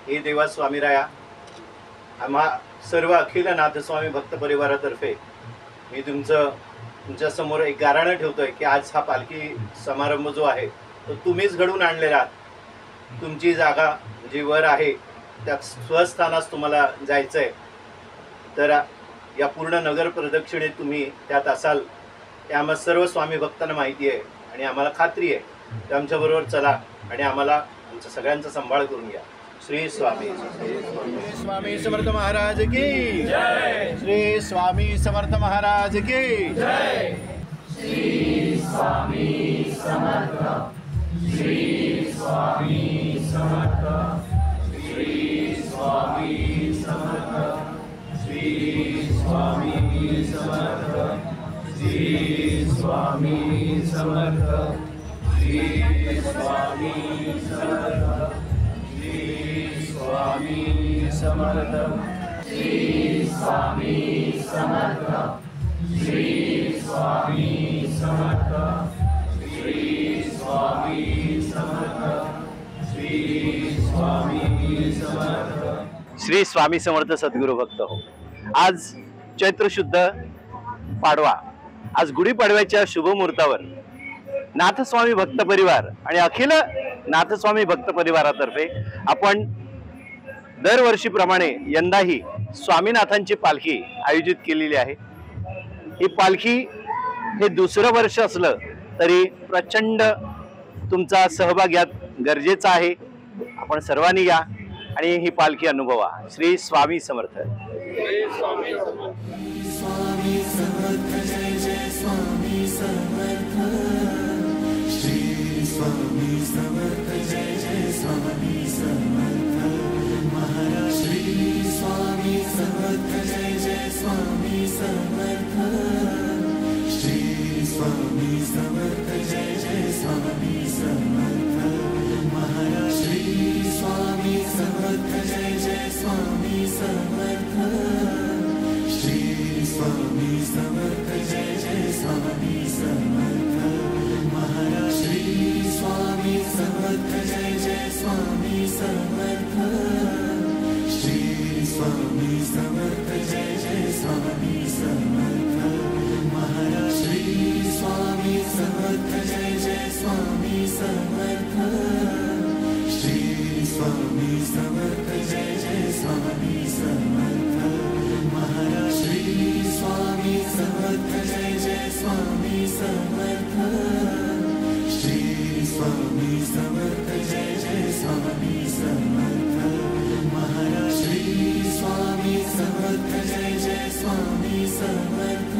हे देवा स्वामीराया, आम्हा सर्व अखिल नाथस्वामी भक्त परिवारातर्फे मी तुमच्या समोर एक गाऱ्हाणं ठेवतोय की आज हा पालखी समारंभ जो आहे तो तुम्हीच घडवून आणलेला आहात। तुमची जागा जी वर आहे त्या स्वस्थानास तुम्हाला जायचं आहे, तर या पूर्ण नगर प्रदक्षिणेत तुम्ही त्यात असाल हे आम्हा सर्व स्वामी भक्तांना माहिती आहे आणि आम्हाला खात्री आहे की आमच्याबरोबर चला आणि आम्हाला आमच्या सगळ्यांचा सांभाळ करून घ्या। श्री स्वामी स्वामी समर्थ महाराज की जय। श्री स्वामी समर्थ महाराज की जय। श्री स्वामी समर्थ, श्री स्वामी समर्थ, श्री स्वामी समर्थ, श्री स्वामी समर्थ, श्री स्वामी समर्थ, श्री स्वामी समर्थ, श्री स्वामी समर्थ, श्री स्वामी समर्थ, श्री स्वामी समर्थ, श्री स्वामी समर्थ, श्री स्वामी समर्थ। श्री स्वामी समर्थ सद्गुरु भक्त हो। आज चैत्र शुद्ध पाडवा, आज गुढीपाडव्याच्या शुभ मुहूर्तावर नाथस्वामी भक्त परिवार आणि अखिल नाथस्वामी भक्त परिवारातर्फे आपण दरवर्षीप्रमाणे यंदाही स्वामीनाथांची पालखी आयोजित केलेली आहे। ही पालखी हे दुसरं वर्ष असलं तरी प्रचंड तुमचा सहभाग यात गरजेचा आहे। आपण सर्वांनी या आणि ही पालखी अनुभवा। श्री स्वामी समर्थ। स्वामी समर्थ, जय जय स्वामी समर्थ। श्री स्वामी समर्थ, जय जय स्वामी समर्थ। महाराज श्री स्वामी समर्थ, जय जय स्वामी समर्थ। श्री स्वामी समर्थ, जय जय स्वामी समर्थ। महाराज श्री स्वामी समर्थ, जय जय स्वामी समर्थ। श्री स्वामी समर्थ, जय जय स्वामी समर्थ। महाराज श्री स्वामी समर्थ, जय जय स्वामी समर्थ। श्री स्वामी समर्थ, जय जय स्वामी समर्थ। महाराज श्री स्वामी समर्थ, जय जय स्वामी समर्थ। श्री स्वामी समर्थ, जय जय स्वामी समर्थ। महाराज श्री स्वामी समर्थ, जय जय स्वामी समर्थ। श्री स्वामी समर्थ, जय जय स्वामी समर्थ। महाराज श्री स्वामी समर्थ, जय जय स्वामी समर्थ।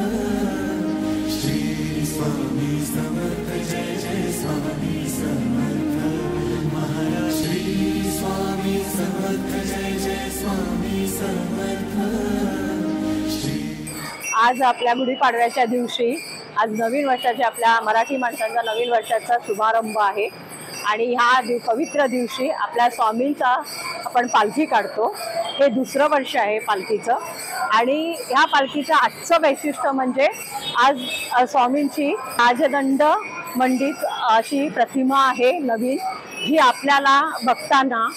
श्री स्वामी समर्थ, जय जय स्वामी समर्थ। महाराज श्री स्वामी समर्थ, जय जय स्वामी समर्थ। आज आपल्या गुढीपाडव्याच्या दिवशी, आज नवीन वर्षाच्या आपल्या मराठी माणसांचा नवीन वर्षाचा शुभारंभ आहे आणि ह्या पवित्र दिवशी आपल्या स्वामींचा आपण पालखी काढतो। हे दुसरं वर्ष आहे पालखीचं आणि ह्या पालखीचं आजचं वैशिष्ट्य म्हणजे आज स्वामींची राजदंड मंडित अशी प्रतिमा आहे नवीन, जी आपल्याला भक्तांना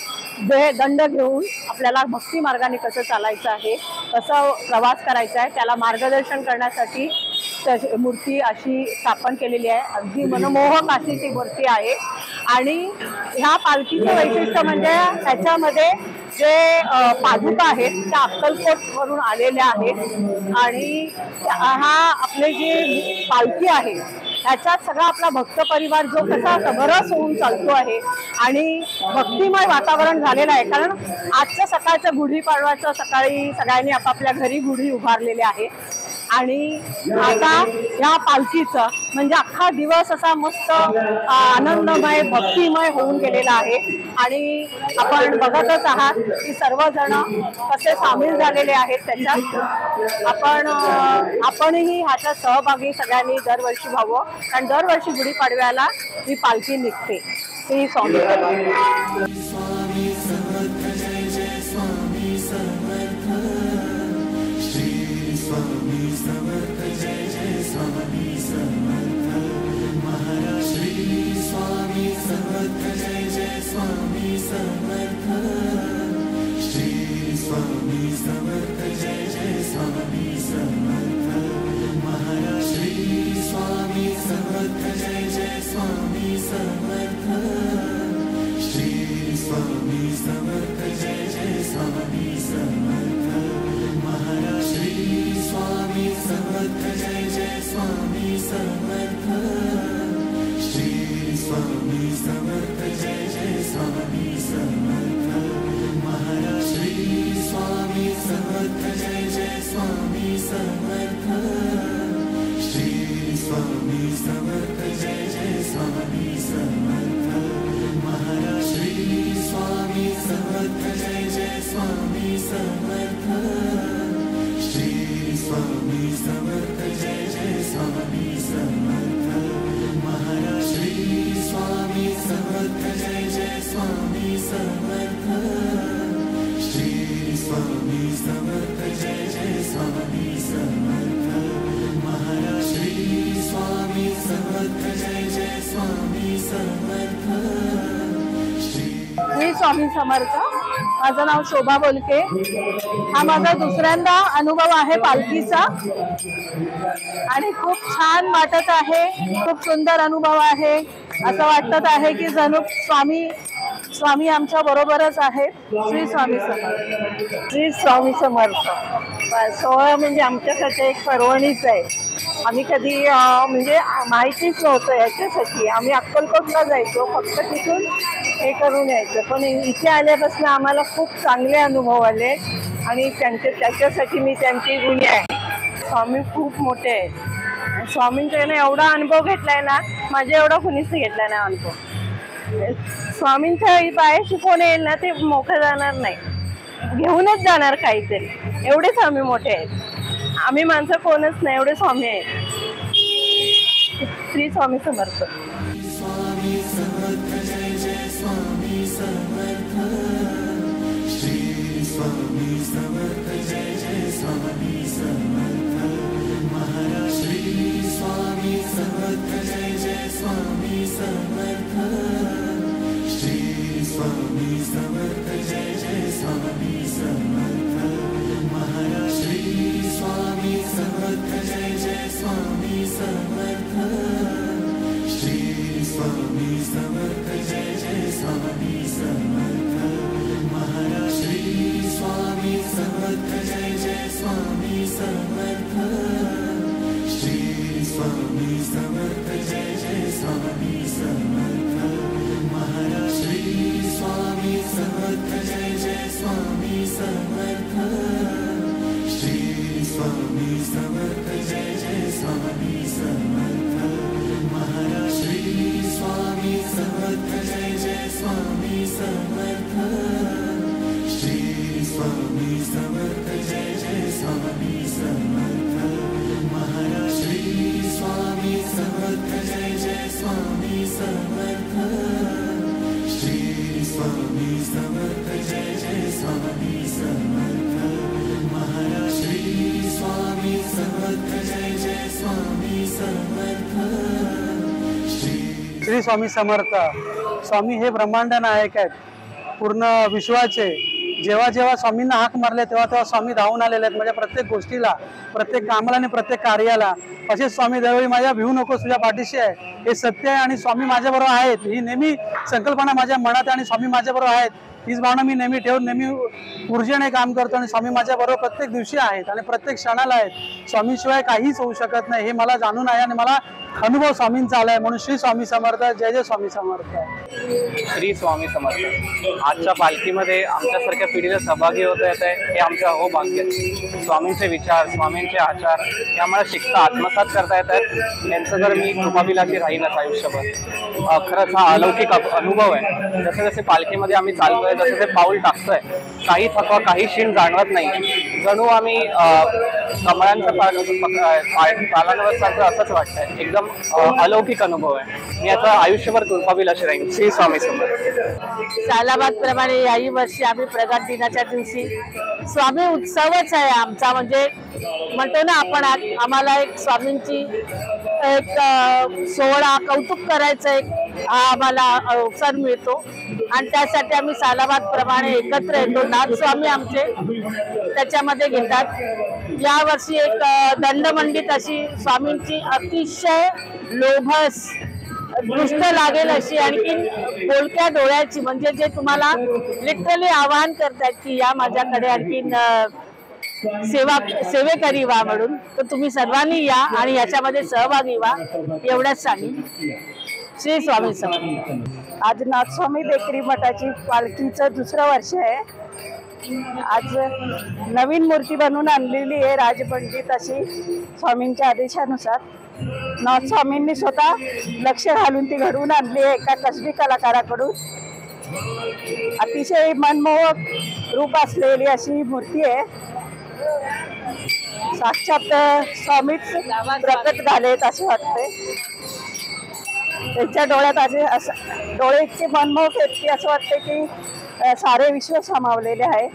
दंड घेऊन आपल्याला भक्ती मार्गाने कसं चालायचं आहे, कसं प्रवास करायचा आहे त्याला मार्गदर्शन करण्यासाठी मूर्ती अशी स्थापन केलेली आहे। अगदी मनमोहक अशी ती मूर्ती आहे आणि ह्या पालखीचं वैशिष्ट्य म्हणजे त्याच्यामध्ये जे पादुका आहेत त्या अक्कलकोट वरून आलेल्या आहेत आणि हा आपले जी पालखी आहे ह्याच्यात सगळा आपला भक्त परिवार जो कसा समरस होऊन चालतो आहे आणि भक्तिमय वातावरण झालेलं आहे। कारण आजच्या सकाळचं गुढीपाडव्याचं सकाळी सगळ्यांनी आपापल्या घरी गुढी उभारलेले आहे आणि आता ह्या पालखीचं म्हणजे अख्खा दिवस असा मस्त आनंदमय भक्तिमय होऊन गेलेला आहे आणि आपण बघतच आहात की सर्वजण कसे सामील झालेले आहेत त्याच्यात। आपणही ह्याच्यात सहभागी सगळ्यांनी दरवर्षी व्हावं, कारण दरवर्षी गुढीपाडव्याला ही पालखी निघते। श्री स्वामी समर्थ, जय जय स्वामी समर्थ। श्री स्वामी समर्थ, जय जय स्वामी समर्थ। महाराज श्री स्वामी समर्थ, जय जय स्वामी समर्थ। स्वामी समर्थ जय जय स्वामी समर्थ महाराज श्री स्वामी समर्थ जय जय स्वामी समर्थ श्री स्वामी समर्थ जय जय स्वामी समर्थ महाराज श्री स्वामी समर्थ जय जय स्वामी समर्थ श्री स्वामी समर्थ जय जय स्वामी समर्थ महाराज श्री स्वामी समर्थ जय जय स्वामी समर्थ श्री स्वामी समर्थ जय जय स्वामी समर्थ महाराज श्री स्वामी समर्थ जय जय स्वामी समर्थ श्री स्वामी समर्थ जय जय स्वामी समर्थ महाराज श्री स्वामी समर्थ जय जय स्वामी समर्थ श्री स्वामी समर्थ जय जय स्वामी समर्थ महाराज श्री स्वामी समर्थ जय जय स्वामी समर्थ श्री स्वामी समर्थ। माझं नाव शोभा बोलके। हा माझा दुसऱ्यांदा अनुभव आहे पालखीचा आणि खूप छान वाटत आहे। खूप सुंदर अनुभव आहे। असं वाटत आहे की जणू स्वामी आमच्या बरोबरच आहेत। श्री स्वामी समर्थ। श्री स्वामी समर्थ। सोहळा म्हणजे आमच्यासाठी एक पर्वणीच आहे। आम्ही कधी म्हणजे माहितीच नव्हतं याच्यासाठी। आम्ही अक्कलकोटला जायचो फक्त तिथून हे करून यायचं, पण इथे आल्यापासून आम्हाला खूप चांगले अनुभव आले आणि त्याच्यासाठी मी त्यांची ऋणी आहे। स्वामी खूप मोठे आहेत। स्वामींच्याने एवढा अनुभव घेतलाय ना, माझ्या एवढा कुणीच घेतला नाही अनुभव। स्वामींच्या पायाशी कोण येईल ना ते मोठं जाणार नाही, घेऊनच जाणार काहीतरी। एवढे स्वामी मोठे आहेत। आम्ही माणसं कोणच नाही, एवढे स्वामी आहेत। श्री स्वामी समर्थ। स्वामी समर्थ जय जय स्वामी समर्थ श्री स्वामी समर्थ जय जय स्वामी समर्थ महाराज श्री स्वामी समर्थ जय जय स्वामी समर्थ श्री स्वामी समर्थ जय जय स्वामी समर्थ महाराज श्री स्वामी समर्थ जय जय स्वामी समर्थ श्री स्वामी समर्थ जय जय स्वामी समर्थ महाराज श्री स्वामी समर्थ जय जय स्वामी समर्थ श्री स्वामी समर्थ जय जय स्वामी समर्थ महाराज श्री स्वामी समर्थ जय जय स्वामी समर्थ श्री स्वामी समर्थ जय जय स्वामी समर्थ महाराज श्री स्वामी समर्थ जय जय स्वामी समर्थ श्री स्वामी समर्थ जय जय स्वामी समर्थ महाराज श्री स्वामी समर्थ जय जय स्वामी समर्थ श्री स्वामी समर्थ जय जय स्वामी समर्थ महाराज श्री स्वामी समर्थ जय जय स्वामी समर्थ श्री स्वामी समर्थ। स्वामी हे ब्रह्मांड नायक आहेत, पूर्ण विश्वाचे। जेव्हा जेव्हा स्वामींना हाक मारले तेव्हा तेव्हा स्वामी धावून आलेले आहेत माझ्या प्रत्येक गोष्टीला, प्रत्येक कामाला आणि प्रत्येक कार्याला। असे स्वामी दरवेळी माझ्या भिवू नकोस तुझ्या पाठीशी आहे, हे सत्य आहे आणि स्वामी माझ्याबरोबर आहेत ही नेहमी संकल्पना माझ्या मनात आहे आणि स्वामी माझ्याबरोबर आहेत हीच भावना मी नेहमी ठेवून नेहमी ऊर्जेने काम करतो आणि स्वामी माझ्याबरोबर प्रत्येक दिवशी आहेत आणि प्रत्येक क्षणाला आहेत। स्वामीशिवाय काहीच होऊ शकत नाही हे मला जाणून आहे आणि मला अनुभव स्वामींचा आलाय, म्हणून श्री स्वामी समर्थ। जय जय स्वामी समर्थ। श्री स्वामी समर्थ। आजच्या पालखीमध्ये आमच्यासारख्या पिढीला सहभागी होता येत आहे हे आमचं अहोभाग्य। स्वामींचे विचार, स्वामींचे आचार हे आम्हाला शिकता आत्मसात करता येत आहेत। त्यांचं जर मी कृपाविलासी राहीनच आयुष्यभर। खरंच हा अलौकिक अनुभव आहे। जसे जसे पालखीमध्ये आम्ही चालतोय, जसे ते पाऊल टाकतोय, काही थकवा काही क्षीण जाणवत नाही। जणू आम्ही कमळांचं पालांवर सारखं असंच वाटतंय। एकदम अलौकिक अनुभव आहे। मी आता आयुष्यभर कृपाविलासी राहीन। श्री स्वामी समर्थ। सालाबाद प्रमाणे याही वर्षी आम्ही प्रगट दिनाच्या दिवशी स्वामी उत्सवच आहे आमचा। म्हणजे म्हणतो ना आपण, आम्हाला एक स्वामींची एक सोहळा कौतुक करायचं, एक हा आम्हाला अवसर मिळतो आणि त्यासाठी आम्ही सालाबाद प्रमाणे एकत्र येतो. नाथस्वामी आमचे त्याच्यामध्ये घेतात. यावर्षी एक दंडमंडित अशी स्वामींची अतिशय लोभस दृष्ट लागेल अशी आणखी बोलक्या डोळ्याची, म्हणजे जे तुम्हाला लिटरली आवाहन करतात की या माझ्याकडे आणखीन सेवेकरी व्हा म्हणून. तर तुम्ही सर्वांनी या आणि याच्यामध्ये सहभागी व्हा एवढंच सांगेन. श्री स्वामी समर्थ. आज नाथस्वामी बेकरी मठाची पालखीचं दुसरं वर्ष आहे. आज नवीन मूर्ती बनवून आणलेली आहे राजपंडित अशी स्वामींच्या आदेशानुसार. नाथस्वामींनी स्वतः लक्ष घालून ती घडवून आणली आहे एका कसबी कलाकाराकडून. अतिशय मनमोहक रूप असलेली अशी मूर्ती आहे. साक्षात स्वामीच प्रकट झालेत असे वाटते. त्यांच्या डोळ्यात असे डोळे इतके मनमोहक आहेत की असं वाटते की सारे विश्व सामावलेले आहे.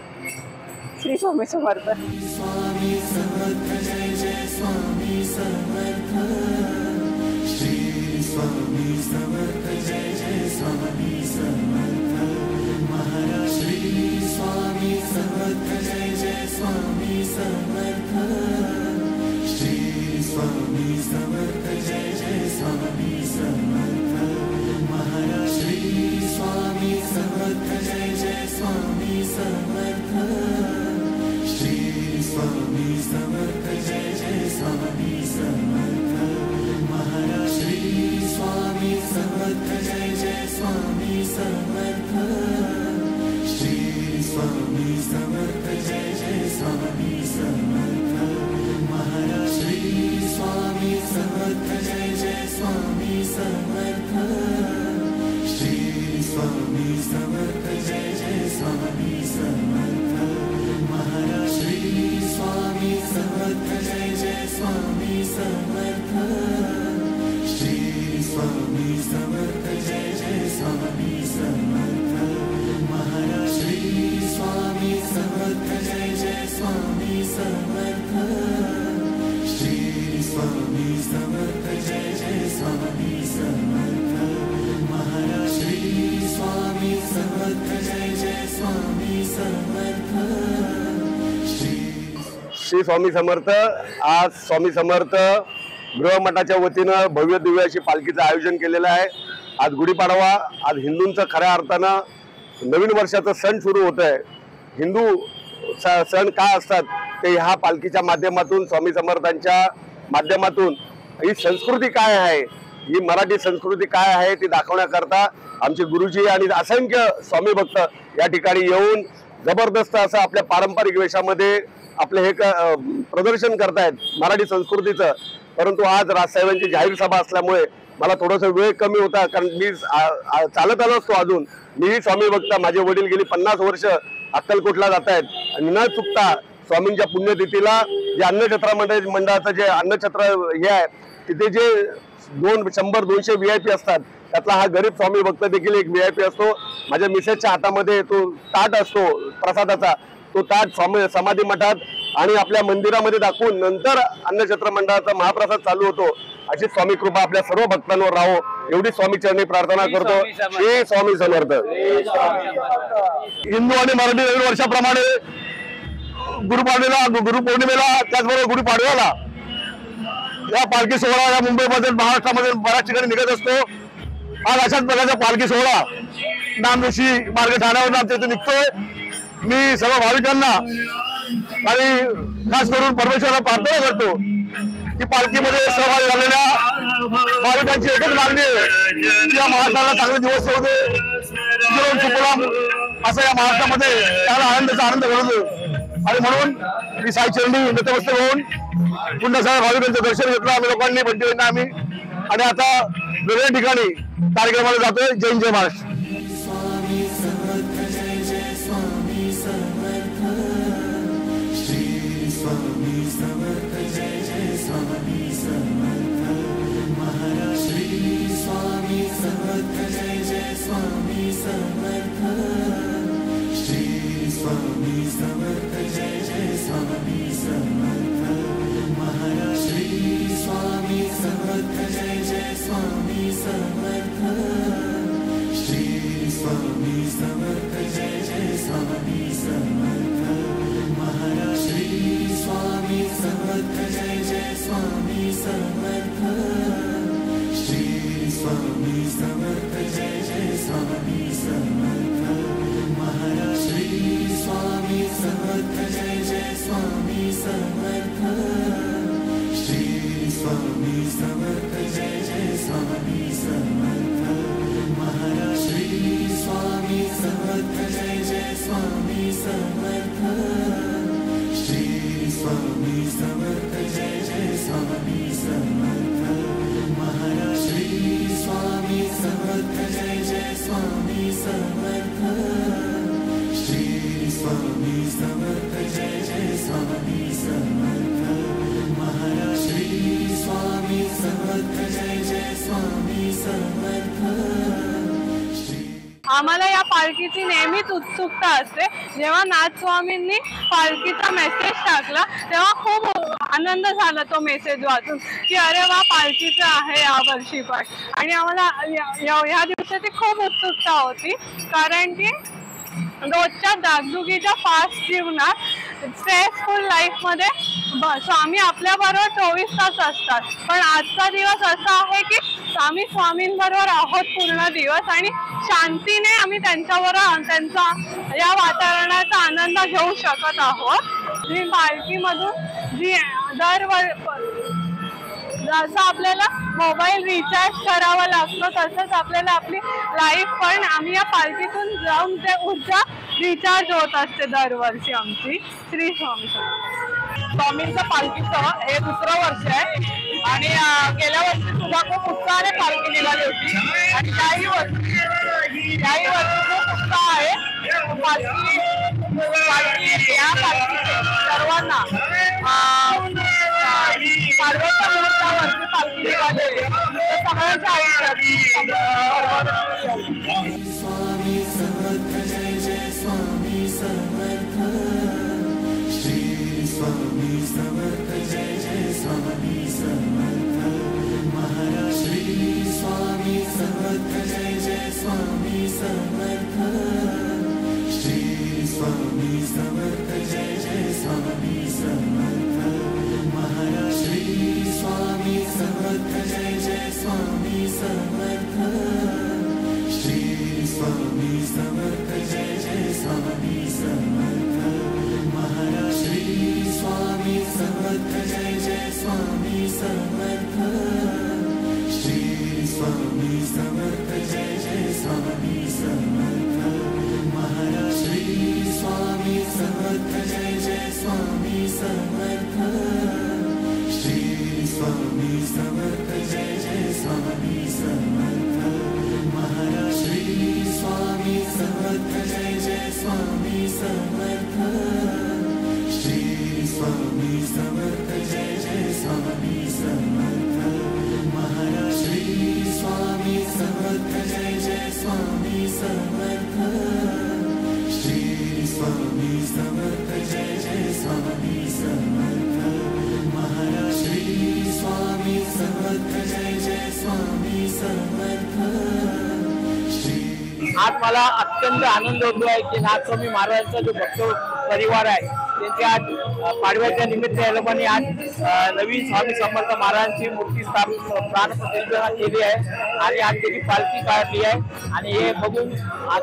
श्री स्वामी समर्थ. स्वामी समर्थ जय जय स्वामी समर्थ. श्री स्वामी समर्थ जय जय स्वामी समर्थ. महाराज श्री स्वामी समर्थ जय जय स्वामी समर्थ. श्री स्वामी समर्थ जय जय स्वामी समर्थ. महाराज श्री स्वामी समर्थ जय जय स्वामी समर्थ. श्री स्वामी समर्थ जय जय स्वामी समर्थ. महाराज श्री स्वामी समर्थ जय जय स्वामी समर्थ. श्री स्वामी समर्थ जय जय स्वामी समर्थ. महाराज श्री स्वामी समर्थ जय जय स्वामी समर्थ. श्री स्वामी समर्थ जय जय स्वामी समर्थ. महाराज श्री स्वामी समर्थ जय जय स्वामी समर्थ. श्री स्वामी समर्थ जय जय स्वामी समर्थ. महाराज श्री स्वामी समर्थ जय जय स्वामी समर्थ. श्री स्वामी समर्थ जय जय स्वामी समर्थ. महाराज श्री स्वामी समर्थ जय जय स्वामी समर्थ. श्री स्वामी समर्थ. आज स्वामी समर्थ गृहमठाच्या वतीनं भव्य दिव्य अशी पालखीचं आयोजन केलेलं आहे. आज गुढीपाडवा, आज हिंदूंचं खऱ्या अर्थानं नवीन वर्षाचं सण सुरू होत आहे. हिंदू सण काय असतात ते ह्या पालखीच्या माध्यमातून, स्वामी समर्थांच्या माध्यमातून ही संस्कृती काय आहे, ही मराठी संस्कृती काय आहे ती दाखवण्याकरता आमचे गुरुजी आणि असंख्य स्वामी भक्त या ठिकाणी येऊन जबरदस्त असं आपल्या पारंपरिक वेशामध्ये आपले हे प्रदर्शन करतायत मराठी संस्कृतीचं. परंतु आज राजसाहेबांची जाहीर सभा असल्यामुळे मला थोडंसं वेळ कमी होता, कारण मी चालत आलो असतो. अजून मीही स्वामी भक्त, माझे वडील गेली 50 वर्ष अक्कलकोटला जात आहेत आणि न चुकता स्वामींच्या पुण्यतिथीला जे अन्नछत्र मंडळाचं जे अन्नछत्र हे आहे तिथे जे 100-200 VIP असतात त्यातला हा गरीब स्वामी भक्त देखील एक VIP असतो. माझ्या मिसेसच्या हातामध्ये तो ताट असतो प्रसादाचा, तो ताट स्वामी समाधी मठात आणि आपल्या मंदिरामध्ये दाखवून नंतर अन्नछत्र मंडळाचा महाप्रसाद चालू होतो. अशी स्वामी कृपा आपल्या सर्व भक्तांवर राहो एवढी स्वामी चरणी प्रार्थना करतो. श्री स्वामी समर्थ. हिंदू आणि मराठी नवीन वर्षाप्रमाणे गुरुपौर्णिमेला त्याचबरोबर गुढीपाडव्याला या पालखी सोहळा या मुंबईमध्ये महाराष्ट्रामध्ये बऱ्याच ठिकाणी निघत असतो. आज अशाच प्रकारचा पालखी सोहळा नामऋषी मार्ग ठाण्यावरून आमच्या इथे निघतोय. मी सर्व भाविकांना आणि खास करून परमेश्वराला प्रार्थना करतो की पालखीमध्ये सहभागी झालेल्या भाविकांची एकच मागणी आहे की या महाराष्ट्राला चांगले दिवस येऊ दे, सुजलाम असं या महाराष्ट्रामध्ये त्याला आनंद घडू दे. आणि म्हणून मी साई चरणी नतमस्तक होऊन पुन्हा सगळ्या भाविकांचं दर्शन घेतलं आम्ही लोकांनी, बंधूंना आम्ही. आणि आता वेगळ्या ठिकाणी कार्यक्रमाला जातोय. जय जय महाराष्ट्र. स्वामी समर्थ जय जय स्वामी समर्थ. श्री स्वामी समर्थ जय जय स्वामी समर्थ. महाराज श्री स्वामी समर्थ जय जय स्वामी समर्थ. श्री स्वामी समर्थ जय जय स्वामी समर्थ. महाराज श्री स्वामी समर्थ जय जय स्वामी समर्थ. स्वामी समर्थ जय जय स्वामी समर्थ महाराज श्री स्वामी समर्थ जय जय स्वामी समर्थ श्री स्वामी समर्थ जय जय स्वामी समर्थ महाराज श्री स्वामी समर्थ जय जय स्वामी समर्थ श्री स्वामी समर्थ जय जय स्वामी समर्थ महाराज श्री स्वामी समर्थ जय जय स्वामी समर्थ श्री स्वामी समर्थ जय जय स्वामी समर्थ महाराज श्री स्वामी समर्थ जय जय स्वामी समर्थ श्री स्वामी समर्थ जय जय स्वामी समर्थ महाराज श्री स्वामी समर्थ जय जय स्वामी समर्थ। आम्हाला या पालखीची नेहमीच उत्सुकता असते। जेव्हा नाथस्वामींनी पालखीचा मेसेज टाकला तेव्हा खूप आनंद झाला तो मेसेज वाचून की अरे वा पालखीचं आहे या वर्षी पण। आणि आम्हाला या दिवसाची खूप उत्सुकता होती कारण की रोजच्या दागदुगीच्या फास्ट जीवनात स्ट्रेसफुल लाईफमध्ये स्वामी आपल्याबरोबर 24 तास असतात, पण आजचा दिवस असा आहे की आम्ही स्वामींबरोबर आहोत पूर्ण दिवस आणि शांतीने आम्ही त्यांच्याबरोबर त्यांचा या वातावरणाचा आनंद घेऊ शकत आहोत। जी पालखीमधून जी जसं आपल्याला मोबाईल रिचार्ज करावा लागतो तसंच आपल्याला आपली लाईफ पण आम्ही या पालखीतून जाऊन ते ऊर्जा रिचार्ज होत असते दरवर्षी आमची। श्री स्वामी स्वामींचं पालखीचं हे दुसरं वर्ष आहे आणि गेल्या वर्षी सुद्धा खूप उत्साहाने पालखी निघाली होती आणि याही वर्षी खूप उत्साह आहे। पालखी या पालखीचे सर्वांना पाडव्याच्या मुहूर्तावरती पालखी निघालेली सगळ्यांच्या आयुष्यात स्वामी समर्थ जय जय स्वामी समर्थ श्री स्वामी समर्थ जय जय स्वामी समर्थ महाराज श्री स्वामी समर्थ जय जय स्वामी समर्थ श्री स्वामी समर्थ जय जय स्वामी समर्थ महाराज श्री स्वामी समर्थ जय जय स्वामी समर्थ श्री स्वामी समर्थ जय जय स्वामी समर्थ महाराज श्री स्वामी समर्थ जय जय स्वामी समर्थ श्री स्वामी समर्थ जय जय स्वामी समर्थ महाराज श्री स्वामी समर्थ जय जय स्वामी समर्थ श्री स्वामी समर्थ जय जय स्वामी समर्थ महाराज श्री स्वामी समर्थ जय जय स्वामी समर्थ श्री स्वामी समर्थ जय जय स्वामी समर्थ महाराज श्री स्वामी समर्थ जय जय स्वामी समर्थ श्री स्वामी समर्थ जय जय स्वामी समर्थ महाराज श्री स्वामी समर्थ जय जय स्वामी समर्थ। आज मला अत्यंत आनंद होतो आहे की नाथस्वामी महाराजांचा जो भक्त परिवार आहे त्यांची आज पाडव्याच्या निमित्त या लोकांनी आज नवीन स्वामी समर्थ महाराजांची मूर्ती प्राण प्रतिष्ठा केली आहे आणि आज त्याची पालखी काढली आहे आणि हे बघून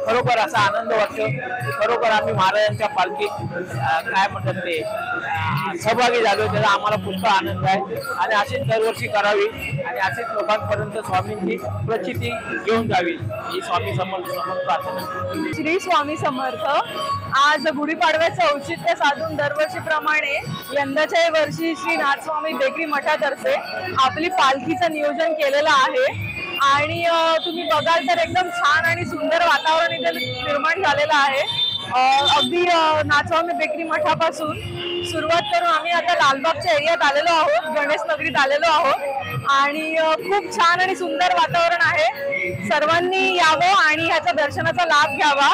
खरोखर असा आनंद वाटतो की खरोखर आम्ही महाराजांच्या पालखीत काय म्हणतात ते सहभागी झालो, त्याचा आम्हाला पुष्कळ आनंद आहे आणि अशीच दरवर्षी करावी आणि अशीच लोकांपर्यंत स्वामींची प्रचिती घेऊन जावी ही स्वामी समर्थ प्रार्थना। श्री स्वामी समर्थ आज गुढीपाडव्याचं औचित्य साधून दरवर्षीप्रमाणे यंदाच्या वर्षी श्री नाथस्वामी बेकरी मठातर्फे आपली पालखीचं नियोजन केलेलं आहे आणि तुम्ही बघाल तर एकदम छान आणि सुंदर वातावरण इथे निर्माण झालेलं आहे। अगदी नाथस्वामी बेकरी मठापासून सुरुवात करून आम्ही आता लालबागच्या एरियात आलेलो आहोत, गणेश नगरीत आलेलो आहोत आणि खूप छान आणि सुंदर वातावरण आहे। सर्वांनी यावं आणि ह्याचा दर्शनाचा लाभ घ्यावा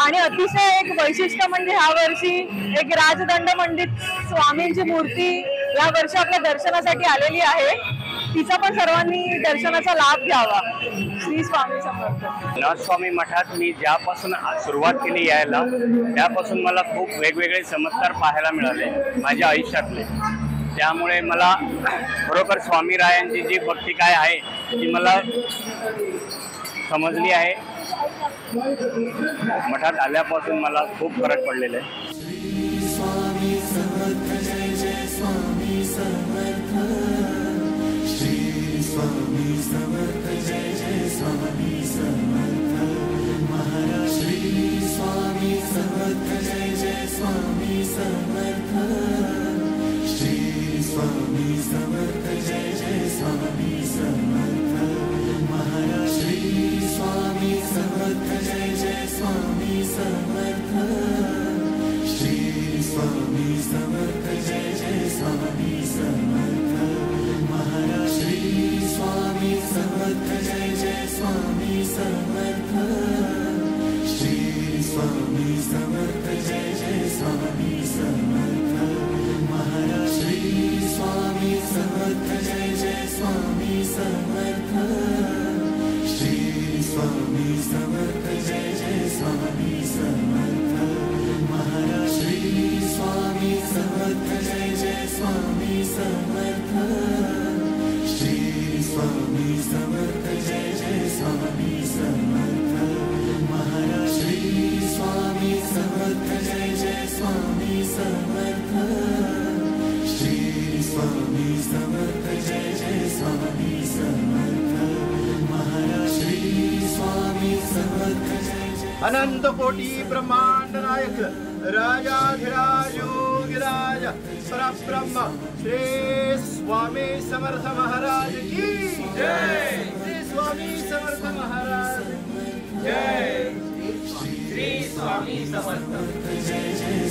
आणि अतिशय एक वैशिष्ट्य म्हणजे ह्या वर्षी एक राजदंड मंडित स्वामींची मूर्ती या वर्षी आपल्या दर्शनासाठी आलेली आहे तिचा पण सर्वांनी दर्शनाचा लाभ घ्यावा. श्री स्वामी समर्थ. स्वामी मठात मी ज्यापासून सुरुवात केली यायला, त्यापासून मला खूप वेगवेगळे चमत्कार पाहायला मिळाले माझ्या आयुष्यातले. त्यामुळे मला खरोखर स्वामीरायांची जी भक्ती काय आहे ती मला समजली आहे. मठात आल्यापासून मला खूप फरक पडलेला आहे. स्वामी समर्थ जय जय स्वामी समर्थ. श्री स्वामी समर्थ जय जय स्वामी समर्थ. महाराज श्री स्वामी समर्थ जय जय स्वामी समर्थ. श्री स्वामी समर्थ जय जय स्वामी समर्थ. महाराज श्री स्वामी समर्थ जय जय स्वामी समर्थ. श्री स्वामी समर्थ जय जय स्वामी समर्थ. महाराज श्री स्वामी समर्थ जय जय स्वामी समर्थ. श्री स्वामी समर्थ जय जय स्वामी समर्थ. महाराज श्री स्वामी समर्थ जय जय स्वामी समर्थ. श्री स्वामी समर्थ जय जय स्वामी समर्थ. महाराज श्री स्वामी समर्थ जय जय स्वामी समर्थ. श्री स्वामी समर्थ जय जय स्वामी समर्थ. महाराज श्री स्वामी समर्थ जय जय स्वामी समर्थ. श्री स्वामी समर्थ जय जय स्वामी समर्थ. महाराज श्री स्वामी समर्थ जय जय. अनंत कोटी ब्रह्मांड नायक राजाधिराज योगिराज परब्रह्म श्री स्वामी समर्थ महाराज की जय. श्री स्वामी समर्थ महाराज की जय. श्री स्वामी समर्थ जय जय